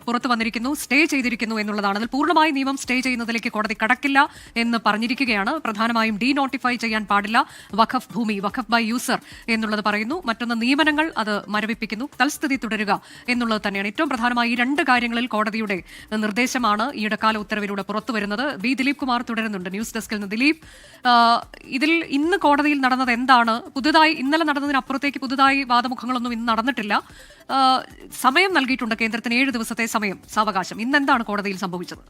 പുറത്തു വന്നിരിക്കുന്നു, സ്റ്റേ ചെയ്തിരിക്കുന്നു എന്നുള്ളതാണ്. അതിൽ പൂർണ്ണമായി നിയമം സ്റ്റേ ചെയ്യുന്നതിലേക്ക് കോടതി കടക്കില്ല എന്ന് പറഞ്ഞിരിക്കുകയാണ്. പ്രധാനമായും ഡീനോട്ടിഫൈ ചെയ്യാൻ പാടില്ല വഖഫ് ഭൂമി, വഖഫ് ബൈ യൂസർ എന്നുള്ളത് പറയുന്നു. മറ്റൊന്ന് നിയമനങ്ങൾ അത് മരവിപ്പിക്കുന്നു, തൽസ്ഥിതി തുടരുക എന്നുള്ളത് തന്നെയാണ്. ഏറ്റവും പ്രധാനമായി ഈ രണ്ട് കാര്യങ്ങളിൽ കോടതിയുടെ നിർദ്ദേശമാണ് ഈ ഇടക്കാല ഉത്തരവിലൂടെ പുറത്തുവരുന്നത്. ബി ദിലീപ് കുമാർ തുടരുന്നുണ്ട് ന്യൂസ് ഡെസ്കിൽ നിന്ന്. ദിലീപ്, ഇതിൽ ഇന്ന് കോടതിയിൽ നടന്നത് എന്താണ്? പുതുതായി ഇന്നലെ നടന്നതിനപ്പുറത്തേക്ക് പുതുതായി വാദമുഖങ്ങളൊന്നും ഇന്ന് നടന്നിട്ടില്ല. സമയം നൽകിയിട്ടുണ്ട് കേന്ദ്രത്തിന് 7 ദിവസത്തെ സാവകാശം. ഇന്ന് എന്താണ് കോടതിയിൽ സംഭവിച്ചത്?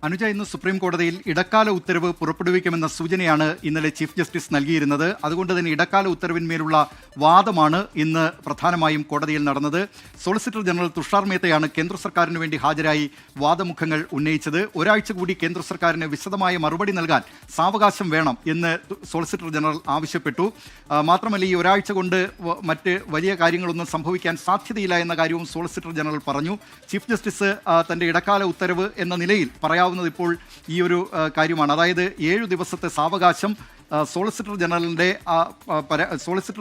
അനുജ, ഇന്ന് സുപ്രീം കോടതിയിൽ ഇടക്കാല ഉത്തരവ് പുറപ്പെടുവിക്കുമെന്ന സൂചനയാണ് ഇന്നലെ ചീഫ് ജസ്റ്റിസ് നൽകിയിരുന്നത്. അതുകൊണ്ട് തന്നെ ഇടക്കാല ഉത്തരവിന്മേലുള്ള വാദമാണ് ഇന്ന് പ്രധാനമായും കോടതിയിൽ നടന്നത്. സോളിസിറ്റർ ജനറൽ തുഷാർ മേത്തയാണ് കേന്ദ്ര സർക്കാരിന് വേണ്ടി ഹാജരായി വാദമുഖങ്ങൾ ഉന്നയിച്ചത്. ഒരാഴ്ച കൂടി കേന്ദ്ര സർക്കാരിന് വിശദമായ മറുപടി നൽകാൻ സാവകാശം വേണം എന്ന് സോളിസിറ്റർ ജനറൽ ആവശ്യപ്പെട്ടു. മാത്രമല്ല, ഈ ഒരാഴ്ച കൊണ്ട് മറ്റ് വലിയ കാര്യങ്ങളൊന്നും സംഭവിക്കാൻ സാധ്യതയില്ല എന്ന കാര്യവും സോളിസിറ്റർ ജനറൽ പറഞ്ഞു. ചീഫ് ജസ്റ്റിസ് തന്റെ ഇടക്കാല ഉത്തരവ് എന്ന നിലയിൽ പറയാവുന്നത് ഇപ്പോൾ ഈ ഒരു കാര്യമാണ്. അതായത് 7 ദിവസത്തെ സാവകാശം സോളിസിറ്റർ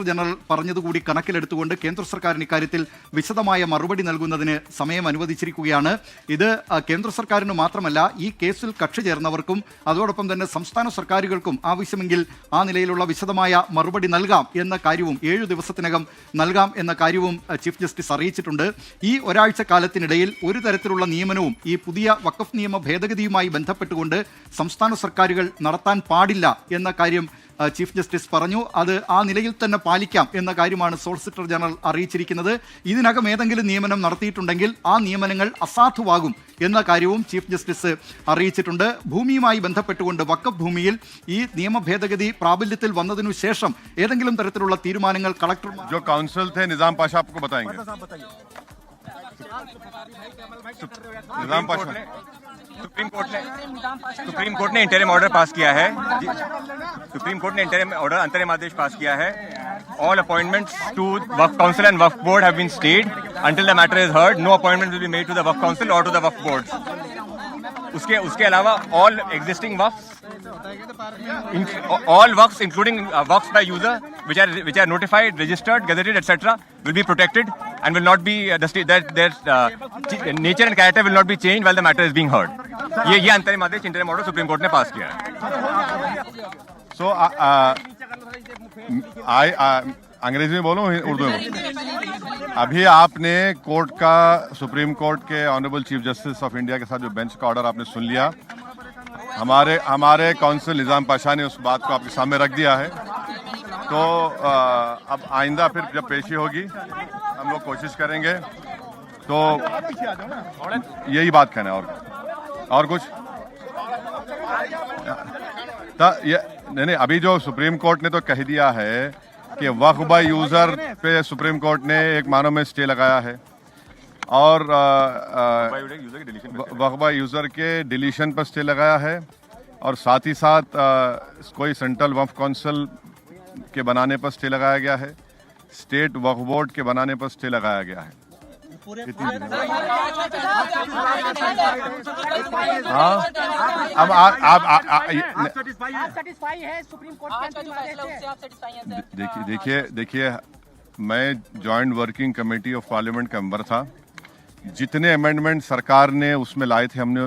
ജനറൽ പറഞ്ഞതുകൂടി കണക്കിലെടുത്തുകൊണ്ട് കേന്ദ്ര സർക്കാരിന് ഇക്കാര്യത്തിൽ വിശദമായ മറുപടി നൽകുന്നതിന് സമയം അനുവദിച്ചിരിക്കുകയാണ്. ഇത് കേന്ദ്ര സർക്കാരിന് മാത്രമല്ല, ഈ കേസിൽ കക്ഷി ചേർന്നവർക്കും അതോടൊപ്പം തന്നെ സംസ്ഥാന സർക്കാരുകൾക്കും ആവശ്യമെങ്കിൽ ആ നിലയിലുള്ള വിശദമായ മറുപടി നൽകാം എന്ന കാര്യവും 7 ദിവസത്തിനകം നൽകാം എന്ന കാര്യവും ചീഫ് ജസ്റ്റിസ് അറിയിച്ചിട്ടുണ്ട്. ഈ ഒരാഴ്ച കാലത്തിനിടയിൽ ഒരു തരത്തിലുള്ള നിയമനവും ഈ പുതിയ വഖഫ് നിയമ ഭേദഗതിയുമായി ബന്ധപ്പെട്ടുകൊണ്ട് സംസ്ഥാന സർക്കാരുകൾ നടത്താൻ പാടില്ല എന്ന കാര്യം ചീഫ് ജസ്റ്റിസ് പറഞ്ഞു. അത് ആ നിലയിൽ തന്നെ പാലിക്കാം എന്ന കാര്യമാണ് സോളിസിറ്റർ ജനറൽ അറിയിച്ചിരിക്കുന്നത്. ഇതിനകം ഏതെങ്കിലും നിയമനം നടത്തിയിട്ടുണ്ടെങ്കിൽ ആ നിയമനങ്ങൾ അസാധുവാകും എന്ന കാര്യവും ചീഫ് ജസ്റ്റിസ് അറിയിച്ചിട്ടുണ്ട്. ഭൂമിയുമായി ബന്ധപ്പെട്ടുകൊണ്ട് വഖഫ് ഭൂമിയിൽ ഈ നിയമ ഭേദഗതി പ്രാബല്യത്തിൽ വന്നതിനു ശേഷം ഏതെങ്കിലും തരത്തിലുള്ള തീരുമാനങ്ങൾ കളക്ടർ കൗൺസിൽ നിസാം പാഷ आपको बताएंगे. निजाम पाशा सुप्रीम कोर्ट ने इंटरिम ऑर्डर पास किया है. सुप्रीम कोर्ट ने इंटरिम ऑर्डर अंतरिम आदेश पास किया है. All appointments to Waqf council and Waqf board have been stayed until the matter is heard. No appointment will be made to the Waqf council और to the Waqf board. उसके अलावा all existing Waqf, all works including works by user which are notified, registered, gazetted, etc. will be protected and will not be their nature and character will not be changed while the matter is being heard. ये अंतरिम आदेश, interim order supreme court ने पास किया है. So अंग्रेजी में बोलो, उर्दू में बोलो. अभी आपने कोर्ट का, सुप्रीम कोर्ट के honourable chief justice of India के साथ जो बेंच का ऑर्डर आपने सुन लिया. हमारे काउंसिल निजाम पाशा ने उस बात को आपके सामने रख दिया है. तो अब आइंदा फिर जब पेशी होगी हम लोग कोशिश करेंगे. तो यही बात कहना है और कुछ नहीं. अभी जो सुप्रीम कोर्ट ने तो कह दिया है कि वक्फ बाय यूजर पे सुप्रीम कोर्ट ने एक मानो में स्टे लगाया है और वक्फ बाय यूजर के डिलीशन पर स्टे लगाया है और साथ ही साथ कोई सेंट्रल वक्फ काउंसिल के बनाने पर स्टे लगाया गया है. स्टेट वक्फ बोर्ड के बनाने पर स्टे लगाया गया है. हाँ, अब देखिए मैं joint working committee of parliament का मेंबर था. जितने अमेंडमेंट सरकार ने उसमें लाए थे हमने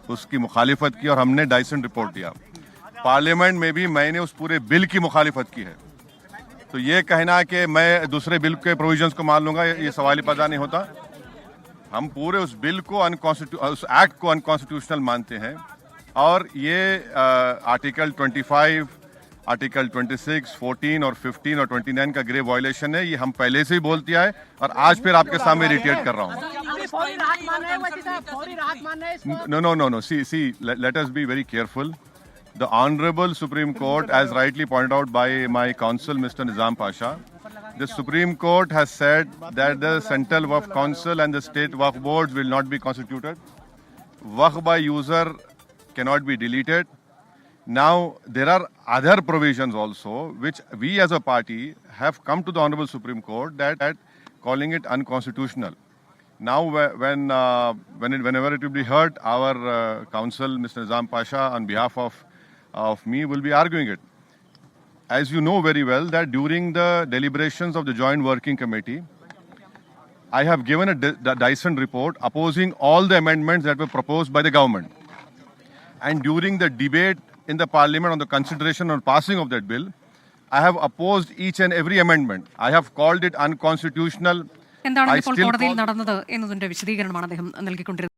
उसकी मुखालिफत की और हमने डाइसेंट रिपोर्ट दिया. पार्लियामेंट में भी मैंने उस पूरे बिल की मुखालिफत की है. तो ये कहना कि मैं दूसरे बिल के प्रोविजंस को मान लूंगा, ये सवाल पैदा नहीं होता. हम पूरे उस बिल को उस एक्ट को अनकॉन्स्टिट्यूशनल मानते हैं और ये आर्टिकल 25, आर्टिकल 26, 14 और 15 और 29 का ग्रेव वायलेशन है. ये हम पहले से ही बोलते आए और आज फिर आपके सामने रिटेट कर रहा हूँ. No. See, let us be very careful. The Honorable Supreme Court, as rightly pointed out by my counsel, Mr. Nizam Pasha, the Supreme Court has said that the Central Waqf Council and the State Waqf Boards will not be constituted. Waqf by user cannot be deleted. Now, there are other provisions also which we as a party have come to the Honorable Supreme Court that calling it unconstitutional. Now, whenever it will be heard, our counsel, Mr. Nizam Pasha, on behalf of me, will be arguing it. As you know very well that during the deliberations of the Joint Working Committee, I have given a Dyson report opposing all the amendments that were proposed by the government. And during the debate in the parliament on the consideration or passing of that bill, I have opposed each and every amendment. I have called it unconstitutional. എന്താണ് I ഇപ്പോൾ still കോടതിയിൽ call- നടന്നത് എന്നതിന്റെ വിശദീകരണമാണ് അദ്ദേഹം നൽകിക്കൊണ്ടിരുന്നത്.